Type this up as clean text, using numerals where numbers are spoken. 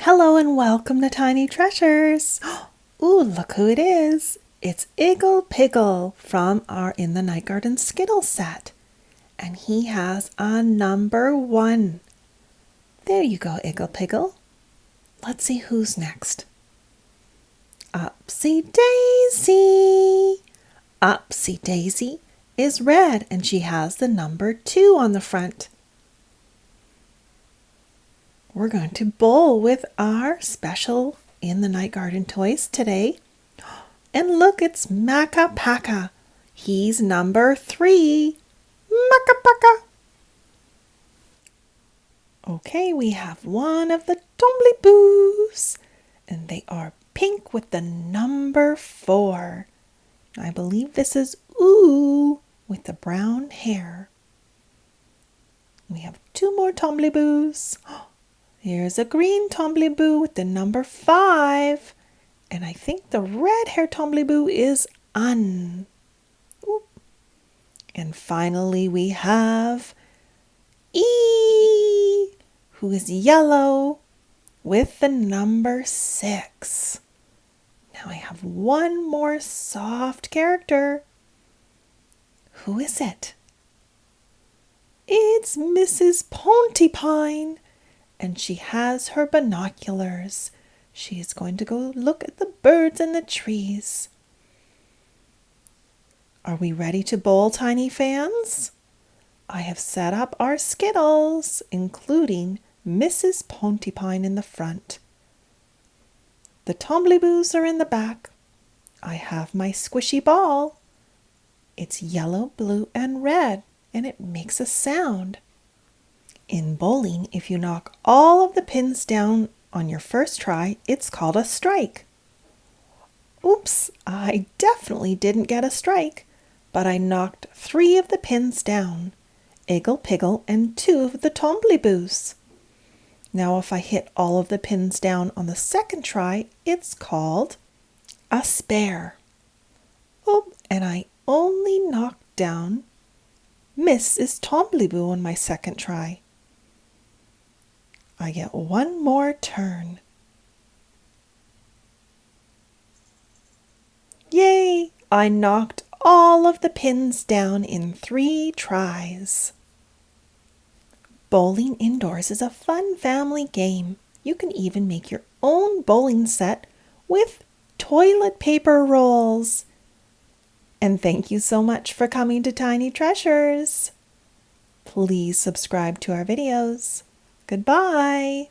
Hello and welcome to Tiny Treasures. Ooh, look who it is. It's Iggle Piggle from our In the Night Garden Skittles set. And he has a number 1. There you go, Iggle Piggle. Let's see who's next. Upsy Daisy. Upsy Daisy is red and she has the number 2 on the front. We're going to bowl with our special In the Night Garden toys today. And look, it's Makka Pakka. He's number 3. Makka Pakka. Okay, we have one of the Tombliboos. And they are pink with the number 4. I believe this is Ooh with the brown hair. We have 2 more Tombliboos. Here's a green Tombliboo with the number 5. And I think the red hair Tombliboo is Un. Oop. And finally we have E, who is yellow with the number 6. Now I have one more soft character. Who is it? It's Mrs. Pontipine. And she has her binoculars. She is going to go look at the birds and the trees. Are we ready to bowl, tiny fans? I have set up our Skittles, including Mrs. Pontipine in the front. The Tombliboos are in the back. I have my squishy ball. It's yellow, blue, and red, and it makes a sound. In bowling, if you knock all of the pins down on your first try, it's called a strike. Oops, I definitely didn't get a strike, but I knocked 3 of the pins down, Iggle, Piggle, and 2 of the Tombliboos. Now if I hit all of the pins down on the second try, it's called a spare. Oh, and I only knocked down Mrs. Tombliboo on my second try. I get one more turn. Yay! I knocked all of the pins down in 3 tries. Bowling indoors is a fun family game. You can even make your own bowling set with toilet paper rolls. And thank you so much for coming to Tiny Treasures. Please subscribe to our videos. Goodbye.